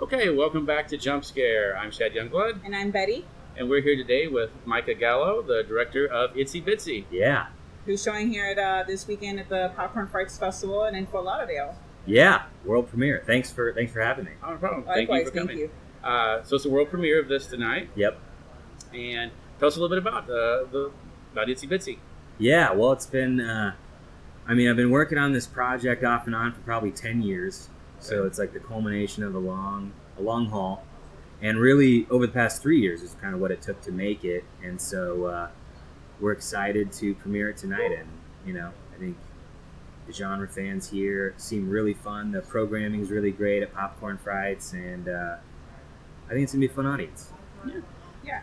Okay, welcome back to Jump Scare. I'm Shad Youngblood, And I'm Betty, and we're here today with Micah Gallo, the director of Itsy Bitsy. Yeah. who's showing here at this weekend at the Popcorn Frights Festival and in Fort Lauderdale. Yeah. World premiere. Thanks for having me. Oh, no problem. Likewise, Thank you for coming. So it's the world premiere of this tonight, Yep. and tell us a little bit about about Itsy Bitsy. Yeah. Well, it's been. I've been working on this project off and on for probably 10 years. So it's like the culmination of a long haul, and really over the past 3 years is kind of what it took to make it. And so we're excited to premiere it tonight. And I think the genre fans here seem really fun. The programming is really great at Popcorn Frights, and I think it's gonna be a fun audience. Yeah.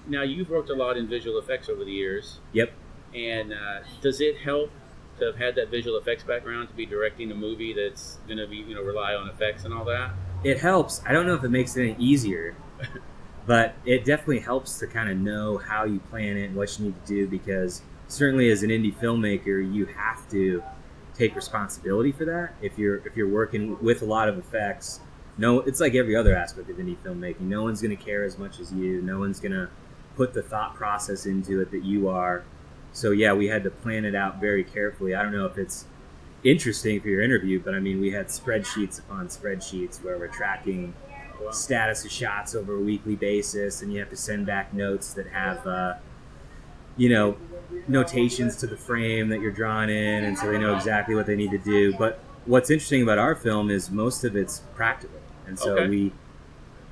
Now you've worked a lot in visual effects over the years. Yep. And does it help to have had that visual effects background to be directing a movie that's going to be, rely on effects and all that? It helps. I don't know if it makes it any easier, but it definitely helps to kind of know how you plan it and what you need to do, because certainly as an indie filmmaker, you have to take responsibility for that. If you're working with a lot of effects, it's like every other aspect of indie filmmaking. No one's going to care as much as you. No one's going to put the thought process into it that you are. So yeah, we had to plan it out very carefully. I don't know if it's interesting for your interview, but we had spreadsheets upon spreadsheets where we're tracking status of shots over a weekly basis, and you have to send back notes that have, notations to the frame that you're drawing in, and so they know exactly what they need to do. But what's interesting about our film is most of it's practical, and so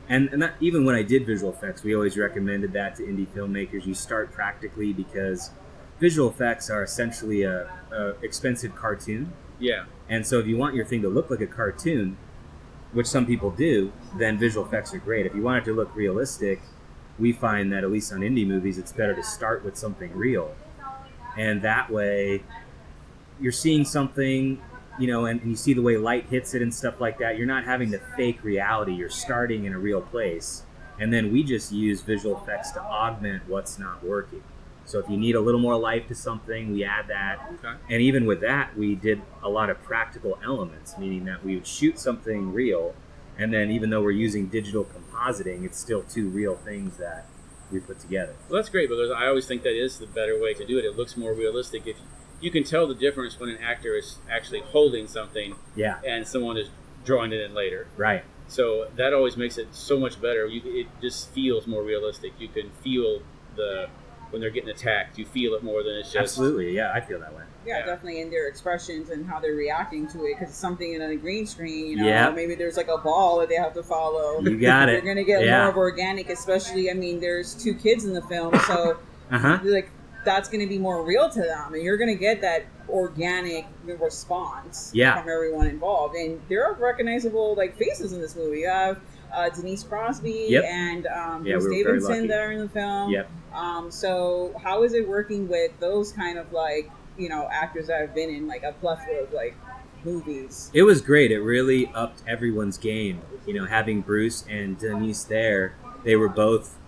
and that, even when I did visual effects, we always recommended that to indie filmmakers. You start practically because visual effects are essentially a expensive cartoon. Yeah. And so if you want your thing to look like a cartoon, which some people do, then visual effects are great. If you want it to look realistic, we find that at least on indie movies, it's better to start with something real. And that way, you're seeing something, and you see the way light hits it and stuff like that. You're not having to fake reality. You're starting in a real place. And then we just use visual effects to augment what's not working. So if you need a little more life to something, we add that. Okay. And even with that, we did a lot of practical elements, meaning that we would shoot something real, and then even though we're using digital compositing, it's still two real things that we put together. Well, that's great, because I always think that is the better way to do it. It looks more realistic. If you can tell the difference when an actor is actually holding something, and someone is drawing it in later. Right. So that always makes it so much better. It just feels more realistic. You can feel when they're getting attacked, you feel it more than it's just... Absolutely, yeah, I feel that way. Yeah, definitely in their expressions and how they're reacting to it, because it's something in a green screen, maybe there's like a ball that they have to follow. You got it. They're going to get more of organic, especially, there's two kids in the film, so that's going to be more real to them, and you're going to get that organic response from everyone involved. And there are recognizable faces in this movie. You have Denise Crosby and Bruce Davidson that are in the film. Yep. So how is it working with those kind of actors that have been in a plethora of movies? It was great. It really upped everyone's game. Having Bruce and Denise there, they were both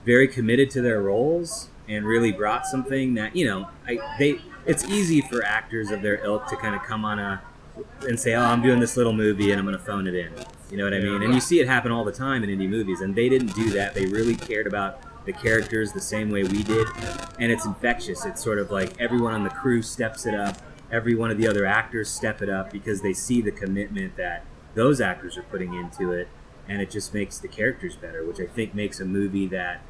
very committed to their roles and really brought something that it's easy for actors of their ilk to kind of come on and say, oh, I'm doing this little movie and I'm going to phone it in. You know what I mean? And you see it happen all the time in indie movies, and they didn't do that. They really cared about the characters the same way we did, and it's infectious. It's sort of like everyone on the crew steps it up, every one of the other actors step it up, because they see the commitment that those actors are putting into it, and it just makes the characters better, which I think makes a movie that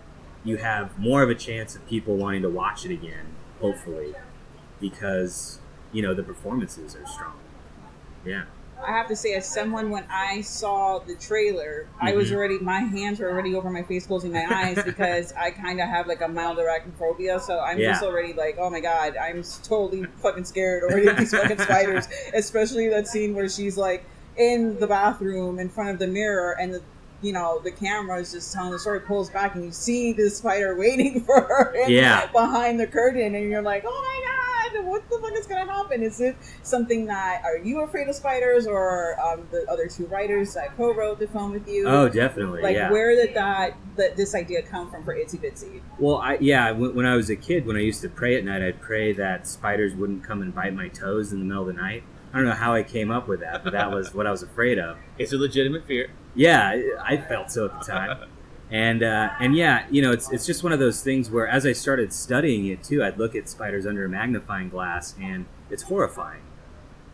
you have more of a chance of people wanting to watch it again, hopefully, because the performances are strong. Yeah. I have to say, as someone, when I saw the trailer, I was already, my hands were already over my face, closing my eyes, because I kind of have a mild arachnophobia, so I'm just already oh my god, I'm totally fucking scared already of these fucking spiders, especially that scene where she's in the bathroom in front of the mirror, and the camera is just telling the story, pulls back, and you see the spider waiting for her behind the curtain, and you're like, oh my god, what the fuck is going to happen? Is it something that, are you afraid of spiders, or the other two writers that co-wrote the film with you? Oh, definitely, where did this idea come from for Itsy Bitsy? Well, when I was a kid, when I used to pray at night, I'd pray that spiders wouldn't come and bite my toes in the middle of the night. don't know how I came up with that, but that was what I was afraid of. It's a legitimate fear. Yeah, I felt so at the time. And yeah, it's just one of those things where as I started studying it too, I'd look at spiders under a magnifying glass, and it's horrifying.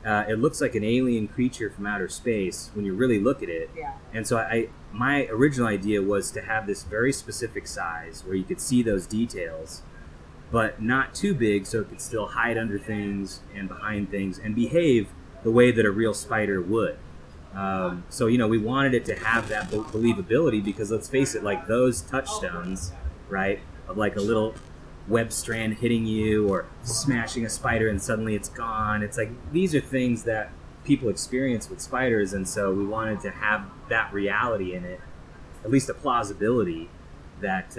It looks like an alien creature from outer space when you really look at it. Yeah. And so my original idea was to have this very specific size where you could see those details, but not too big so it could still hide under things and behind things and behave the way that a real spider would. So, we wanted it to have that believability because, let's face it, like those touchstones, right, of like a little web strand hitting you or smashing a spider and suddenly it's gone. It's like these are things that people experience with spiders, and so we wanted to have that reality in it, at least a plausibility that,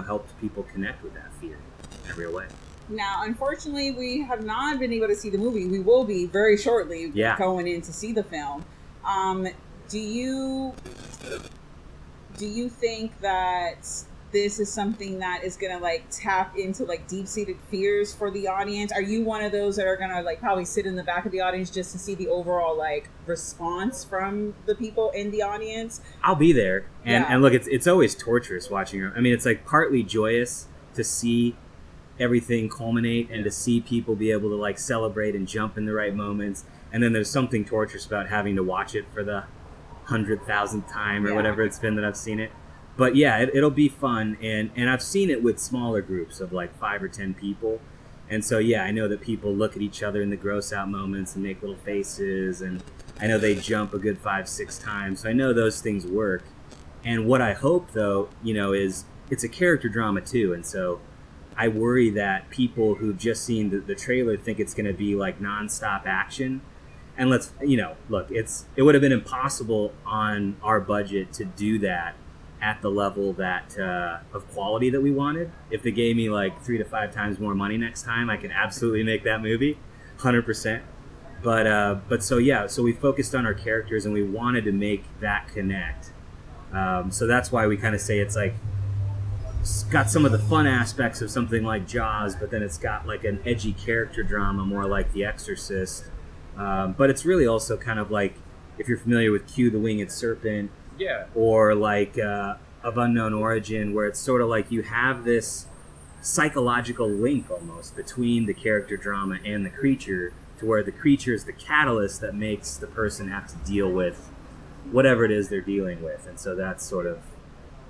helped people connect with that fear in a real way. Now, unfortunately, we have not been able to see the movie. We will be very shortly going in to see the film. Do you think that this is something that is going to like tap into like deep-seated fears for the audience? Are you one of those that are going to like probably sit in the back of the audience just to see the overall like response from the people in the audience? I'll be there. And look, it's always torturous watching her. I mean, it's like partly joyous to see everything culminate and to see people be able to like celebrate and jump in the right moments. And then there's something torturous about having to watch it for the 100,000th time or whatever it's been that I've seen it. But yeah, it'll be fun. And I've seen it with smaller groups of like 5 or 10 people. And so, yeah, I know that people look at each other in the gross out moments and make little faces. And I know they jump a good 5-6 times. So I know those things work. And what I hope, though, is it's a character drama too. And so I worry that people who've just seen the trailer think it's going to be like nonstop action. And look, it would have been impossible on our budget to do that at the level that of quality that we wanted. If they gave me like 3 to 5 times more money next time, I could absolutely make that movie, 100%. But so we focused on our characters and we wanted to make that connect. So that's why we kind of say it's like it's got some of the fun aspects of something like Jaws, but then it's got like an edgy character drama more like The Exorcist. But it's really also kind of like, if you're familiar with Q the Winged Serpent, or like Of Unknown Origin, where it's sort of like you have this psychological link almost between the character drama and the creature, to where the creature is the catalyst that makes the person have to deal with whatever it is they're dealing with. And so that's sort of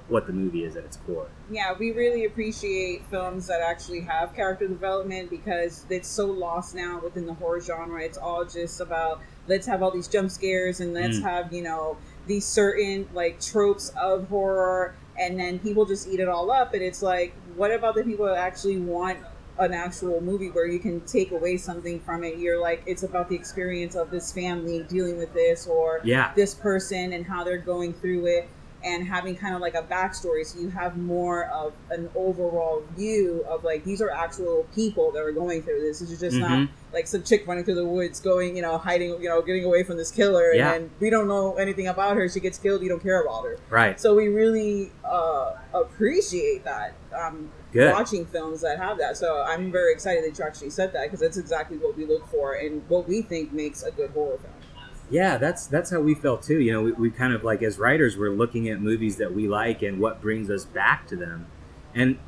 what the movie is at its core. Yeah, we really appreciate films that actually have character development because it's so lost now within the horror genre. It's all just about, let's have all these jump scares and let's have, these certain like tropes of horror, and then people just eat it all up. And it's like, what about the people that actually want an actual movie where you can take away something from it? You're like, it's about the experience of this family dealing with this, or this person and how they're going through it, and having kind of like a backstory, so you have more of an overall view of like, these are actual people that are going through this. This is just not like some chick running through the woods going, hiding, getting away from this killer, and then we don't know anything about her. She gets killed, you don't care about her. Right. So we really appreciate that, watching films that have that. So I'm very excited that you actually said that, because that's exactly what we look for and what we think makes a good horror film. Yeah, that's how we felt too. We kind of like, as writers, we're looking at movies that we like and what brings us back to them. And,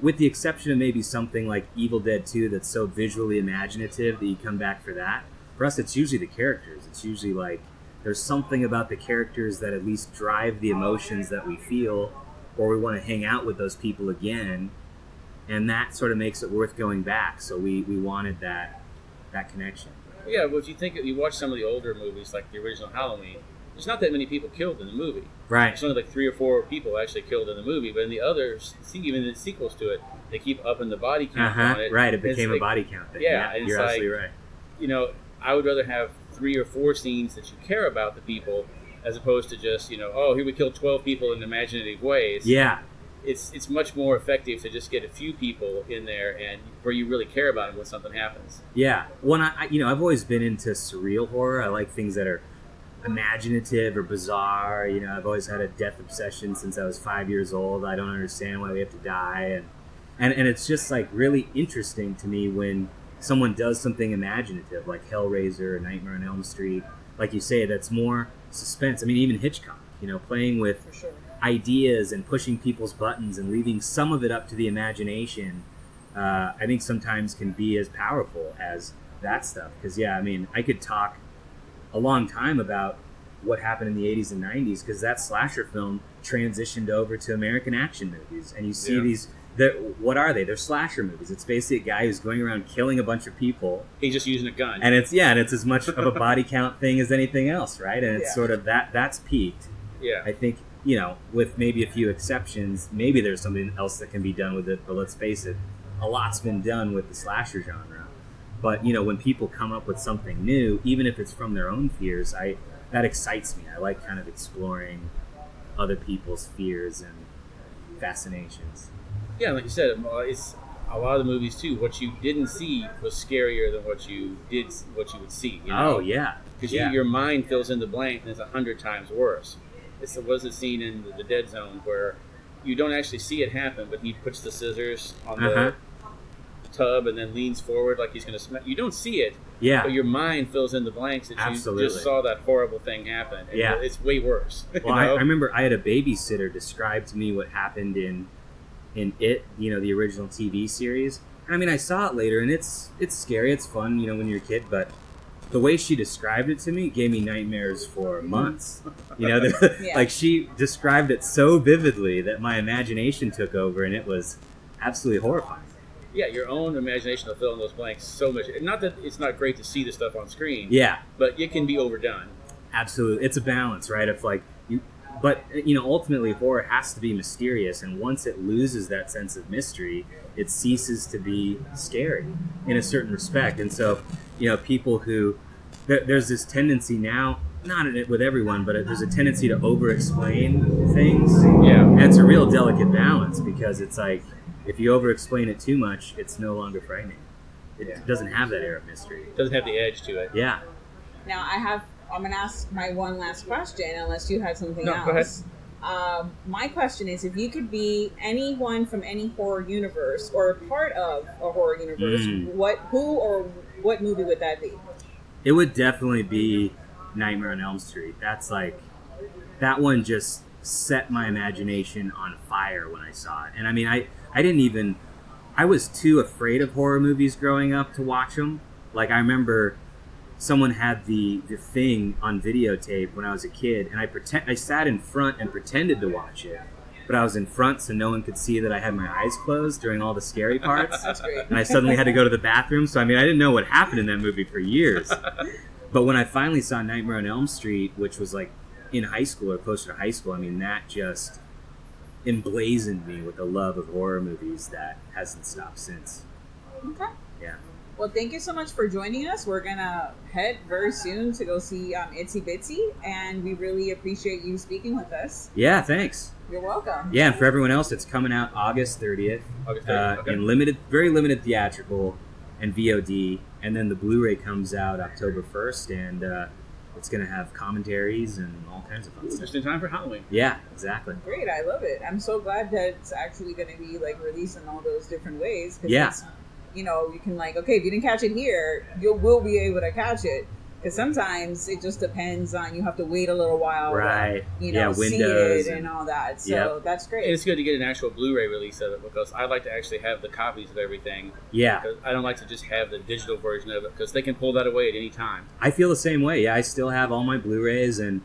with the exception of maybe something like Evil Dead 2 that's so visually imaginative that you come back for that, for us it's usually the characters. It's usually like there's something about the characters that at least drive the emotions that we feel, or we want to hang out with those people again, and that sort of makes it worth going back. So we wanted that connection. Yeah, well, if you watch some of the older movies, like the original Halloween, there's not that many people killed in the movie. Right. There's only like 3 or 4 people actually killed in the movie, but in the others, even in the sequels to it, they keep upping the body count on it. Right, it became a body count thing. Yeah, you're absolutely right. I would rather have 3 or 4 scenes that you care about the people, as opposed to just, here we killed 12 people in imaginative ways. Yeah. It's much more effective to just get a few people in there and where you really care about them when something happens. Yeah. When I've always been into surreal horror. I like things that are imaginative or bizarre. I've always had a death obsession since I was 5 years old. I don't understand why we have to die, and it's just like really interesting to me when someone does something imaginative like Hellraiser or Nightmare on Elm Street, like you say, that's more suspense. I mean, even Hitchcock, playing with ideas and pushing people's buttons and leaving some of it up to the imagination, I think sometimes can be as powerful as that stuff. Because, I could talk a long time about what happened in the 80s and 90s, because that slasher film transitioned over to American action movies. And you see these, what are they? They're slasher movies. It's basically a guy who's going around killing a bunch of people. He's just using a gun. And it's as much of a body count thing as anything else, right? And it's sort of that's peaked. Yeah. I think, with maybe a few exceptions, maybe there's something else that can be done with it, but let's face it, a lot's been done with the slasher genre. But, when people come up with something new, even if it's from their own fears, that excites me. I like kind of exploring other people's fears and fascinations. Yeah, like you said, it's a lot of the movies too. What you didn't see was scarier than what you would see. Oh yeah, because your mind fills in the blank, and it's 100 times worse. Was a scene in the Dead Zone where you don't actually see it happen, but he puts the scissors on the tub and then leans forward like he's going to smack. You don't see it, but your mind fills in the blanks that you just saw that horrible thing happen. And it's way worse. Well, I remember I had a babysitter describe to me what happened in It, the original TV series. And I saw it later, and it's scary, it's fun, when you're a kid, but the way she described it to me gave me nightmares for months. Like she described it so vividly that my imagination took over, and it was absolutely horrifying. Yeah, your own imagination will fill in those blanks so much. Not that it's not great to see the stuff on screen. Yeah. But it can be overdone. Absolutely. It's a balance, right? Of like, but ultimately horror has to be mysterious, and once it loses that sense of mystery, it ceases to be scary in a certain respect. And so, people who, there's this tendency now, not with everyone, but there's a tendency to over-explain things. Yeah. And it's a real delicate balance, because it's like, if you over-explain it too much, it's no longer frightening. It doesn't have that air of mystery. It doesn't have the edge to it. Yeah. Now I'm going to ask my one last question, unless you have something else. Go ahead. My question is, if you could be anyone from any horror universe or a part of a horror universe, what movie would that be? It would definitely be Nightmare on Elm Street. That's like, that one just set my imagination on fire when I saw it. And I was too afraid of horror movies growing up to watch them. Like, I remember someone had the Thing on videotape when I was a kid, and I sat in front and pretended to watch it, but I was in front so no one could see that I had my eyes closed during all the scary parts. That's great. And I suddenly had to go to the bathroom, so I didn't know what happened in that movie for years. But when I finally saw Nightmare on Elm Street, which was like in high school or closer to high school, that just emblazoned me with a love of horror movies that hasn't stopped since. Okay. Yeah. Well, thank you so much for joining us. We're going to head very soon to go see Itsy Bitsy, and we really appreciate you speaking with us. Yeah, thanks. You're welcome. Yeah, and for everyone else, it's coming out August 30th. Okay. In very limited theatrical and VOD, and then the Blu-ray comes out October 1st, and it's going to have commentaries and all kinds of fun stuff. Just in time for Halloween. Yeah, exactly. Great, I love it. I'm so glad that it's actually going to be released in all those different ways. Yeah. You can okay, if you didn't catch it here, you will be able to catch it. Because sometimes it just depends on, you have to wait a little while, right? To see it and all that. So that's great. And it's good to get an actual Blu-ray release of it, because I like to actually have the copies of everything. Yeah. I don't like to just have the digital version of it, because they can pull that away at any time. I feel the same way. Yeah, I still have all my Blu-rays, and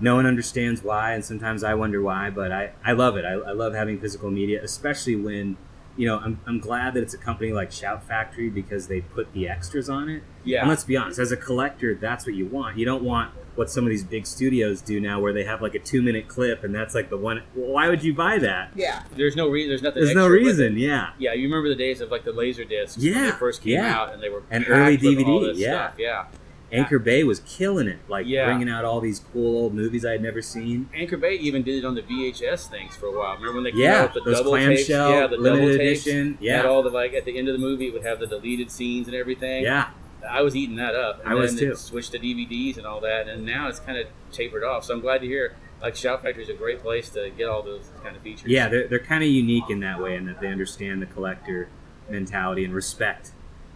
no one understands why, and sometimes I wonder why, but I love it. I love having physical media, especially when, I'm glad that it's a company like Shout Factory, because they put the extras on it. Yeah. And let's be honest, as a collector, that's what you want. You don't want what some of these big studios do now, where they have a 2-minute clip, and that's the one. Well, why would you buy that? Yeah. There's no reason. There's nothing. There's no reason. Yeah. Yeah. You remember the days of the laser discs when they first came out, and they were and early DVD. All this stuff. Yeah. Anchor Bay was killing it, bringing out all these cool old movies I had never seen. Anchor Bay even did it on the VHS things for a while. Remember when they came out with the those double clamshell, tapes? Yeah, the limited double tapes. edition. Yeah, had all the at the end of the movie, it would have the deleted scenes and everything. Yeah, I was eating that up. And I was too. It switched to DVDs and all that, and now it's kind of tapered off. So I'm glad to hear Shout Factory is a great place to get all those kind of features. Yeah, they're kind of unique in that way, in that they understand the collector mentality and respect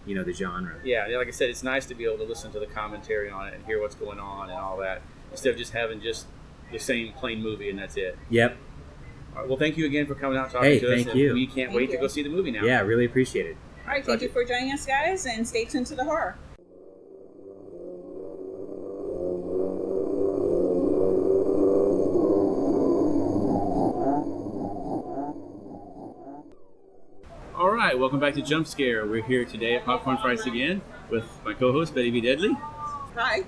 the genre. Yeah, like I said, it's nice to be able to listen to the commentary on it and hear what's going on and all that, instead of just having just the same plain movie and that's it. Yep. All right, well, thank you again for coming out and talking to us. Thank you. We can't wait to go see the movie now. Yeah, really appreciate it. All right, thank you for joining us, guys, and stay tuned to the horror. All right, welcome back to Jump Scare. We're here today at Popcorn Price again with my co-host, Betty B. Deadly. Hi.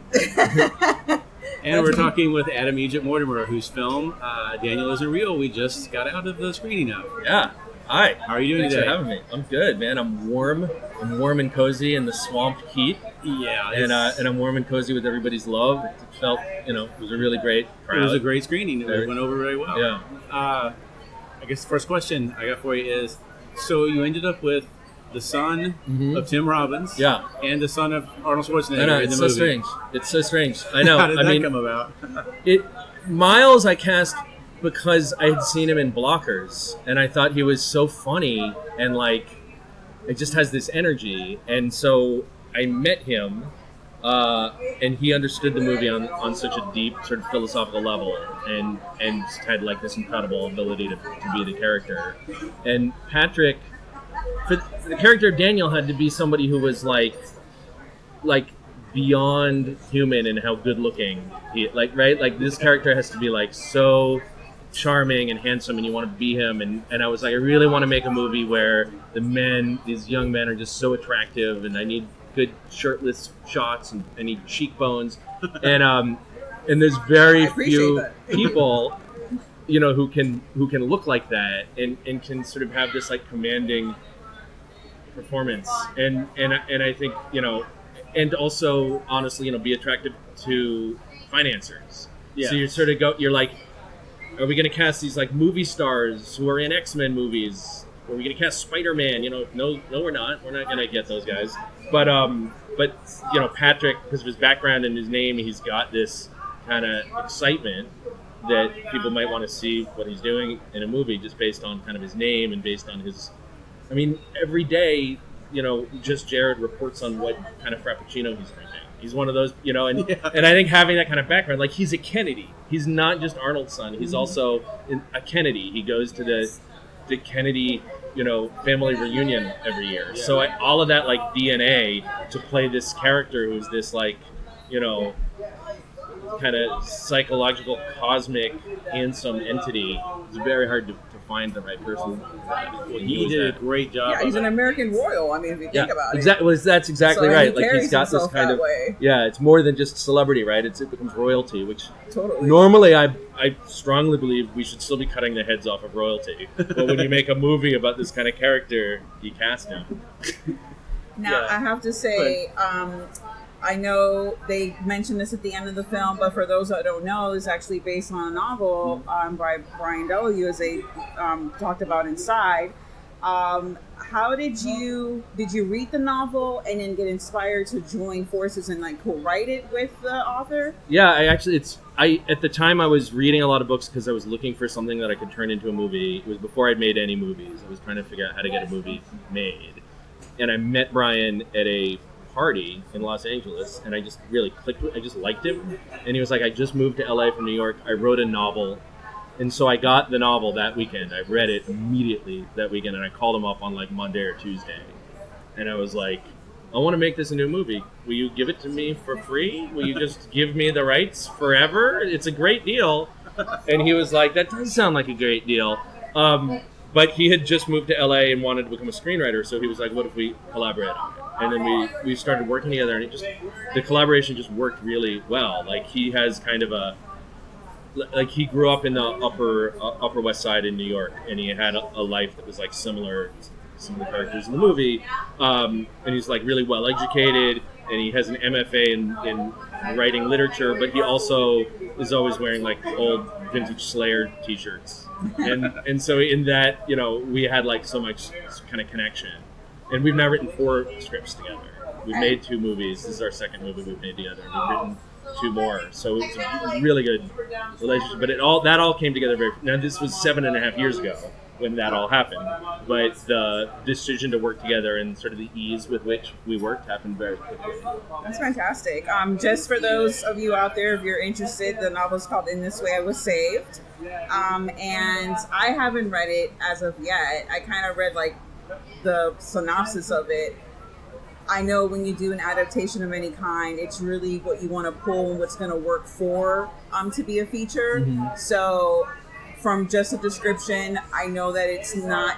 And we're talking with Adam Egypt Mortimer, whose film, Daniel Isn't Real, we just got out of the screening of. Yeah. Hi. How are you doing Thanks today? for having me. I'm good, man. I'm warm. I'm warm and cozy in the swamp heat. Yeah. And I'm warm and cozy with everybody's love. It felt, it was a really great crowd. It was a great screening. It went over very well. Yeah. I guess the first question I got for you is, so you ended up with the son of Tim Robbins, and the son of Arnold Schwarzenegger in the movie. It's so strange. It's so strange. I know. How did that come about? Miles I cast because I had seen him in Blockers, and I thought he was so funny, and it just has this energy, and so I met him, and he understood the movie on such a deep sort of philosophical level, and just had this incredible ability to be the character. And Patrick, for the character of Daniel, had to be somebody who was like beyond human in how good looking he this character has to be so charming and handsome, and you want to be him. And I was like, I really want to make a movie where these young men are just so attractive, and I need good shirtless shots, and I need cheekbones, and there's very few people, who can look like that and can sort of have this commanding performance, and I think and also honestly be attractive to financiers. Yeah. So you sort of you're like, are we going to cast these movie stars who are in X-Men movies? Are we going to cast Spider-Man? No, we're not. We're not going to get those guys. But Patrick, because of his background and his name, he's got this kind of excitement that people might want to see what he's doing in a movie just based on kind of his name and based on his. I mean, every day, just Jared reports on what kind of Frappuccino he's drinking. He's one of those, and I think having that kind of background, he's a Kennedy. He's not just Arnold's son. He's also a Kennedy. He goes to the Kennedy, family reunion every year. Yeah. So all of that DNA to play this character who's this kind of psychological, cosmic, handsome entity. It's very hard to find the right person. He did a great job. Yeah, he's an American royal. I mean, if you think about it. Well, that's exactly right. He's got this kind of way. Yeah. It's more than just celebrity, right? It becomes royalty, which totally. Normally I strongly believe we should still be cutting the heads off of royalty. But when you make a movie about this kind of character, you cast him. Now I have to say. I know they mentioned this at the end of the film, but for those that don't know, it's actually based on a novel by Brian W., as they talked about inside. How did you read the novel and then get inspired to join forces and co-write it with the author? Yeah, at the time I was reading a lot of books because I was looking for something that I could turn into a movie. It was before I'd made any movies. I was trying to figure out how to get a movie made, and I met Brian at a party in Los Angeles, and I just really clicked with. I just liked him, and he was like, I just moved to LA from New York. I wrote a novel, and so I got the novel that weekend. I read it immediately that weekend, and I called him up on Monday or Tuesday, and I was like, I want to make this into a movie. Will you give it to me for free? Will you just give me the rights forever? It's a great deal. And he was like, that does sound like a great deal. But he had just moved to LA and wanted to become a screenwriter, so he was like, what if we collaborate on it? And then we started working together, and the collaboration just worked really well. He has kind of he grew up in the upper West Side in New York, and he had a life that was similar to some of the characters in the movie. And he's really well educated, and he has an MFA in writing literature, but he also is always wearing old vintage Slayer t-shirts. And so in that, we had so much kind of connection. And we've now written 4 scripts together. We've made 2 movies. This is our second movie we've made together. We've written 2 more. So it's a really good relationship. But that all came together now this was 7.5 years ago. when that all happened. But the decision to work together and sort of the ease with which we worked happened very quickly. That's fantastic. Just for those of you out there, if you're interested, the novel is called In This Way I Was Saved. And I haven't read it as of yet. I kind of read like the synopsis of it. I know when you do an adaptation of any kind, it's really what you want to pull and what's going to work for to be a feature. Mm-hmm. So from just a description, I know that it's not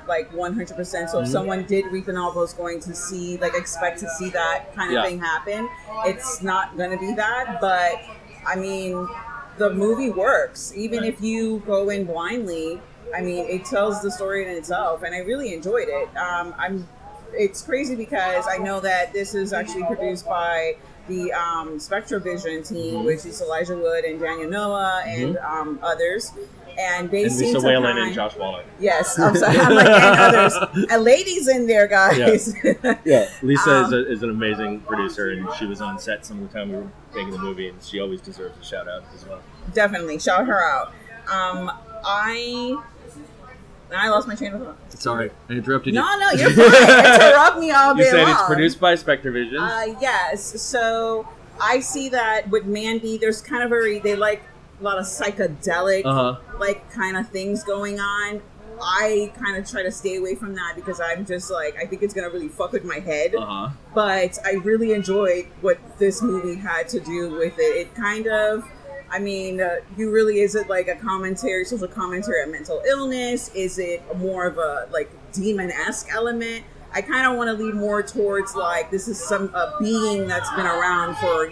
like 100%. So if mm-hmm. someone did read the novel is going to see, like, expect to see that kind of thing happen, it's not going to be that. But I mean, the movie works. Even if you go in blindly, I mean, it tells the story in itself, and I really enjoyed it. It's crazy because I know that this is actually produced by the SpectraVision team, mm-hmm. which is Elijah Wood and Daniel Noah and mm-hmm. Others. And they seem Lisa to Whalen and Josh Waller. Yes, I'm sorry. I'm like, and others. And ladies in there, guys. Yeah. Lisa is an amazing producer, and she was on set some of the time we were making the movie, and she always deserves a shout out as well. Definitely. Shout her out. I lost my train of thought. Sorry, I interrupted you. No, you're fine. Interrupt me all day long. You said it's produced by SpectraVision. Yes. So I see that with Mandy, there's kind of they like a lot of psychedelic, like kind of things going on. I kind of try to stay away from that because I'm just like, I think it's going to really fuck with my head. But I really enjoyed what this movie had to do with it. It kind of... I mean, is it like a social commentary on mental illness? Is it more of a like demon-esque element? I kind of want to lean more towards like this is a being that's been around for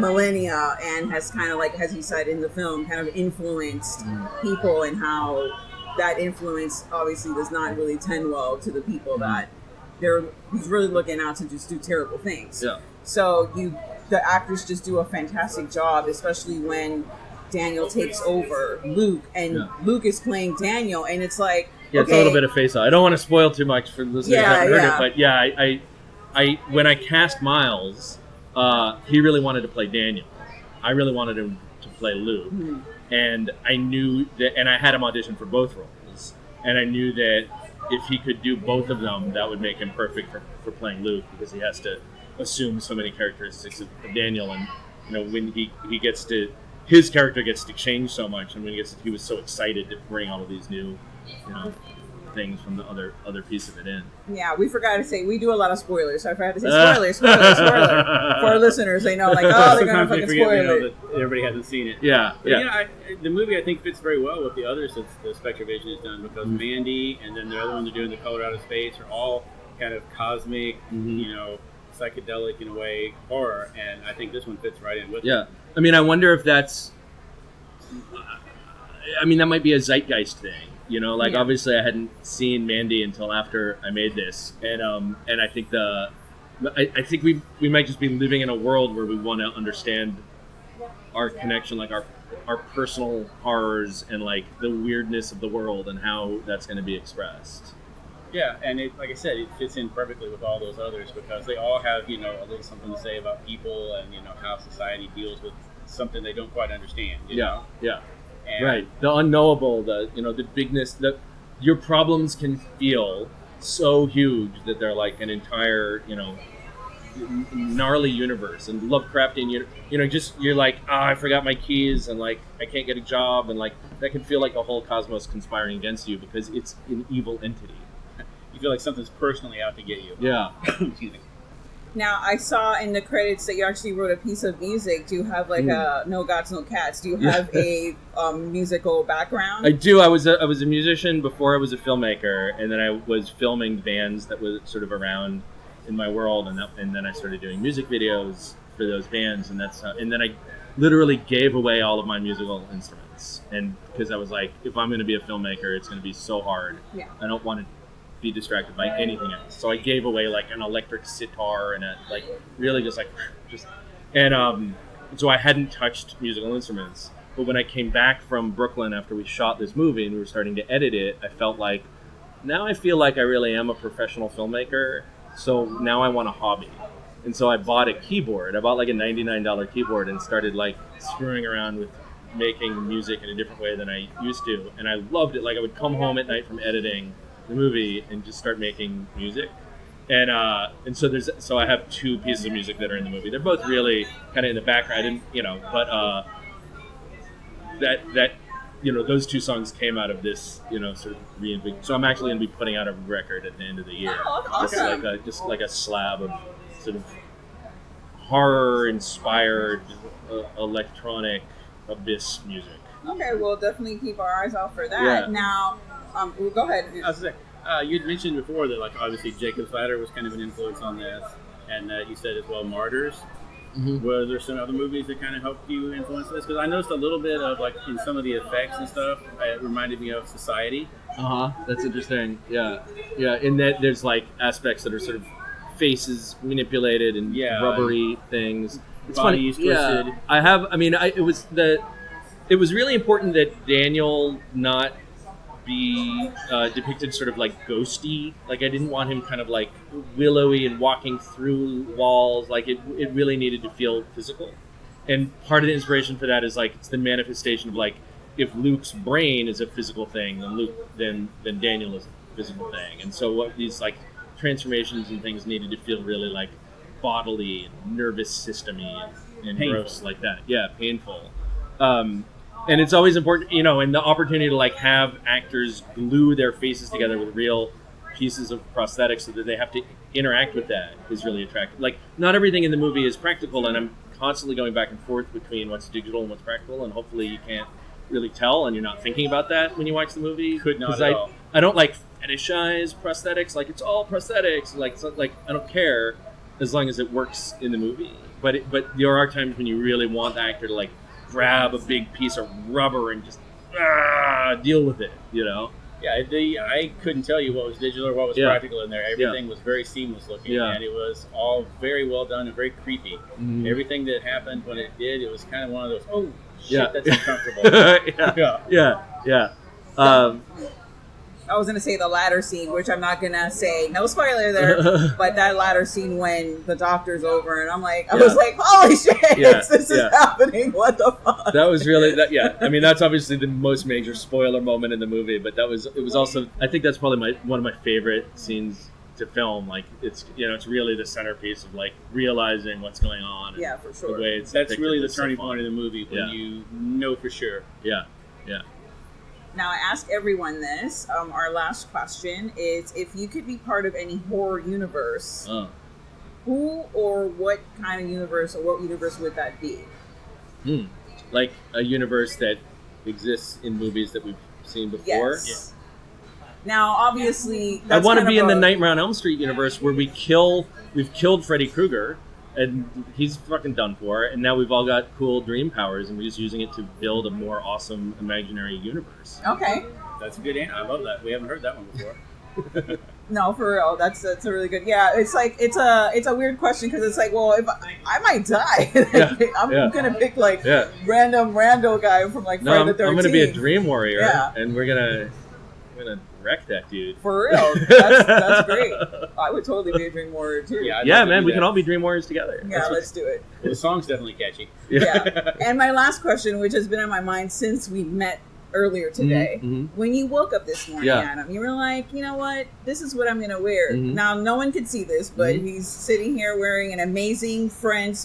millennia and has kind of like, as he said in the film, kind of influenced people, and how that influence obviously does not really tend well to the people that he's really looking out to just do terrible things. Yeah. So the actors just do a fantastic job, especially when Daniel takes over Luke, and Luke is playing Daniel, and it's like, it's a little bit of face-off. I don't want to spoil too much for listeners who haven't heard it, but I when I cast Miles, he really wanted to play Daniel. I really wanted him to play Luke, and I knew that, and I had him audition for both roles, and I knew that if he could do both of them, that would make him perfect for playing Luke, because he has to assume so many characteristics of Daniel, and when he gets to, his character gets to change so much, and when he was so excited to bring all of these new things from the other piece of it in. Yeah, we forgot to say we do a lot of spoilers, so I forgot to say spoiler for our listeners. They know, like, they're gonna fucking spoil it. That everybody hasn't seen it. Yeah. The movie I think fits very well with the others that the SpectraVision has done, because Mandy and then the other one they're doing, the Color Out of Space, are all kind of cosmic, psychedelic in a way horror, and I think this one fits right in with it. I mean, I wonder if that's that might be a zeitgeist thing, obviously I hadn't seen Mandy until after I made this, and I think I think we might just be living in a world where we want to understand our connection, like our personal horrors and like the weirdness of the world and how that's going to be expressed. Yeah, and like I said, it fits in perfectly with all those others, because they all have, a little something to say about people and, how society deals with something they don't quite understand, know? Yeah. And right. The unknowable, the bigness, your problems can feel so huge that they're like an entire, gnarly universe, and Lovecraftian, just, you're like, I forgot my keys, and like, I can't get a job, and like, that can feel like the whole cosmos conspiring against you because it's an evil entity. You feel like something's personally out to get you. Yeah. Excuse me. Now, I saw in the credits that you actually wrote a piece of music. Do you have like a No Gods, No Cats? Do you have a musical background? I do. I was a musician before I was a filmmaker, and then I was filming bands that were sort of around in my world, and then I started doing music videos for those bands, and and then I literally gave away all of my musical instruments, and because I was like, if I'm going to be a filmmaker, it's going to be so hard. Yeah. I don't want to be distracted by anything else, so I gave away like an electric sitar and so I hadn't touched musical instruments. But when I came back from Brooklyn after we shot this movie and we were starting to edit it, I felt like, now I feel like I really am a professional filmmaker, so now I want a hobby. And so I bought a keyboard. I bought like a $99 keyboard and started like screwing around with making music in a different way than I used to, and I loved it. Like I would come home at night from editing the movie and just start making music. And so I have 2 pieces of music that are in the movie. They're both really kind of in the background. I didn't, but that those 2 songs came out of this, sort of reinvigorate. So I'm actually going to be putting out a record at the end of the year. Oh, awesome. Just like a slab of sort of horror-inspired electronic abyss music. Okay, we'll definitely keep our eyes out for that. Yeah. Now, go ahead. I was going to say, you'd mentioned before that, like, obviously Jacob's Ladder was kind of an influence on this, and you said as well Martyrs. Mm-hmm. Were there some other movies that kind of helped you influence this? Because I noticed a little bit of, like, in some of the effects and stuff, it reminded me of Society. That's interesting. Yeah. In that there's, like, aspects that are sort of faces manipulated and rubbery things. It's funny. Twisted. Yeah. It was really important that Daniel not be depicted sort of like ghosty. Like I didn't want him kind of like willowy and walking through walls. Like it really needed to feel physical. And part of the inspiration for that is like it's the manifestation of like if Luke's brain is a physical thing, then Daniel is a physical thing. And so what these like transformations and things needed to feel really like bodily and nervous system-y and gross like that. Yeah, painful. And it's always important, and the opportunity to like have actors glue their faces together with real pieces of prosthetics so that they have to interact with that is really attractive. Like not everything in the movie is practical, and I'm constantly going back and forth between what's digital and what's practical, and hopefully you can't really tell and you're not thinking about that when you watch the movie. Could not at all. I don't like fetishize prosthetics. Like it's all prosthetics. Like I don't care as long as it works in the movie. But there are times when you really want the actor to like grab a big piece of rubber and just deal with it, Yeah, I couldn't tell you what was digital or what was practical in there. Everything was very seamless looking, and it was all very well done and very creepy. Mm-hmm. Everything that happened when it did, it was kind of one of those, oh, shit, that's uncomfortable. Yeah. I was going to say the ladder scene, which I'm not going to say, no spoiler there, but that ladder scene when the doctor's over and I was like, holy shit, this is happening, what the fuck? That was really, I mean, that's obviously the most major spoiler moment in the movie, but it was also, I think that's probably one of my favorite scenes to film. Like, it's, it's really the centerpiece of, like, realizing what's going on. Yeah, for sure. The way it's that's really the turning point of the movie when you know for sure. Yeah. Now, I ask everyone this. Our last question is, if you could be part of any horror universe, who or what kind of universe or what universe would that be? Like a universe that exists in movies that we've seen before? Yes. Yeah. Now, obviously, I want to be in the Nightmare on Elm Street universe where we've killed Freddy Krueger. And he's fucking done for, and now we've all got cool dream powers, and we're just using it to build a more awesome imaginary universe. Okay, that's a good answer. I love that. We haven't heard that one before. No, for real, that's a really good. Yeah, it's like it's a weird question because it's like, well, if I might die, I'm gonna pick like random rando guy from like Friday the 13th. I'm gonna be a dream warrior, and we're gonna wreck that dude. For real, that's great. I would totally be a dream warrior too. Yeah, man, we can all be dream warriors together. Yeah, let's do it. Well, the song's definitely catchy. Yeah. And my last question, which has been on my mind since we met earlier today, when you woke up this morning, Adam, you were like, you know what? This is what I'm gonna wear. Now, no one can see this, but he's sitting here wearing an amazing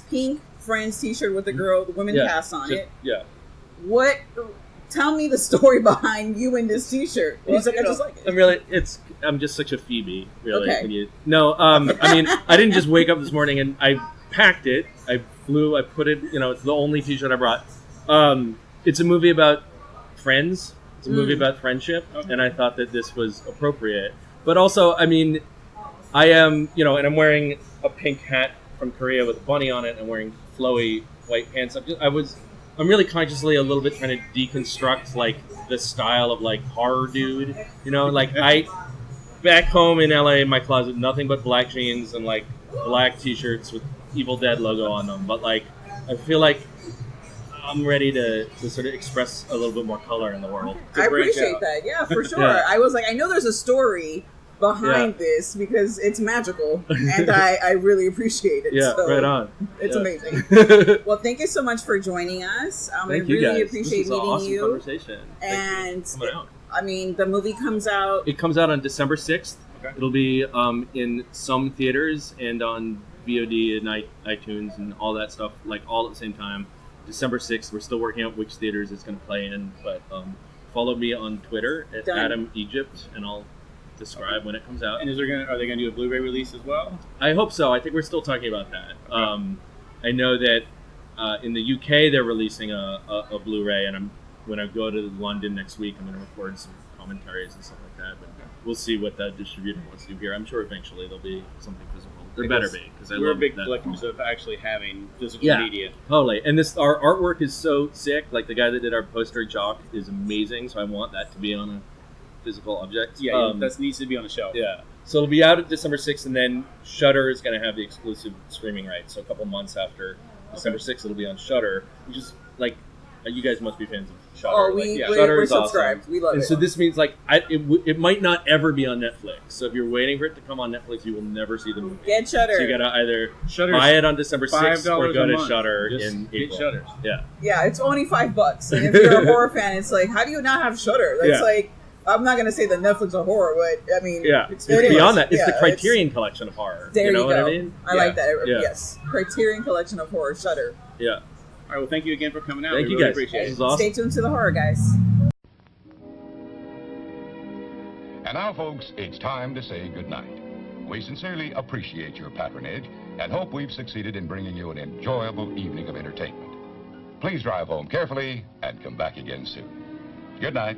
pink Friends t-shirt with the women cast on it. Yeah. What? Tell me the story behind you in this t-shirt. Well, he's like, I just like it. I'm just such a Phoebe, really. Okay. I mean, I didn't just wake up this morning and I packed it. I put it, it's the only t-shirt I brought. It's a movie about friends. It's a movie about friendship. And I thought that this was appropriate. But also, I mean, I am, and I'm wearing a pink hat from Korea with a bunny on it and wearing flowy white pants. I'm really consciously a little bit trying to deconstruct like the style of like horror dude, like back home in LA in my closet, nothing but black jeans and like black t-shirts with Evil Dead logo on them. But like, I feel like I'm ready to sort of express a little bit more color in the world. I appreciate that. Yeah, for sure. I was like, I know there's a story behind this because it's magical, and I really appreciate it. Yeah, so right on. It's Yeah. amazing. Well, thank you so much for joining us. I Thank you really guys. appreciate This was an meeting awesome you. Conversation. And Thank you for coming out. I mean, the movie comes out. It comes out on December 6th. Okay. It'll be in some theaters and on VOD and iTunes and all that stuff, like all at the same time. December 6th. We're still working out which theaters it's going to play in, but follow me on Twitter at Done. Adam Egypt, and I'll describe when it comes out. And are they gonna do a Blu-ray release as well? I hope so. I think we're still talking about that. I know that in the UK they're releasing a Blu-ray, and when I go to London next week, I'm going to record some commentaries and stuff like that. But we'll see what that distributor wants to do here. I'm sure eventually there'll be something physical. There better be, because I We're love big that. collectors of actually having physical Yeah. media. Totally. And our artwork is so sick. Like the guy that did our poster, Jock, is amazing. So I want that to be on a physical object. Yeah, that needs to be on the shelf. Yeah. So it'll be out at December 6th, and then Shudder is going to have the exclusive streaming rights. So a couple months after December 6th, it'll be on Shudder, which is like, you guys must be fans of Shudder. Oh, we're subscribed. Awesome. We love and it. so this means like it might not ever be on Netflix. So if you're waiting for it to come on Netflix, you will never see the movie. Get Shudder. So you gotta either Shudder's buy it on December 6th or go a to month. Shudder Just in get April. Shudders. Yeah. Yeah, it's only $5. And if you're a horror fan, it's like, how do you not have Shudder? That's Yeah. like, I'm not gonna say the Netflix of horror, but I mean, Yeah. it's beyond that. It's Yeah, the Criterion collection of horror. There you know you what go. I mean? I like that. Yeah. Yes, Criterion collection of horror, Shudder. Yeah. All right, well, thank you again for coming out. Thank We you really guys. appreciate This it. is awesome. Stay tuned to the horror, guys. And now, folks, it's time to say goodnight. We sincerely appreciate your patronage and hope we've succeeded in bringing you an enjoyable evening of entertainment. Please drive home carefully and come back again soon. Good night.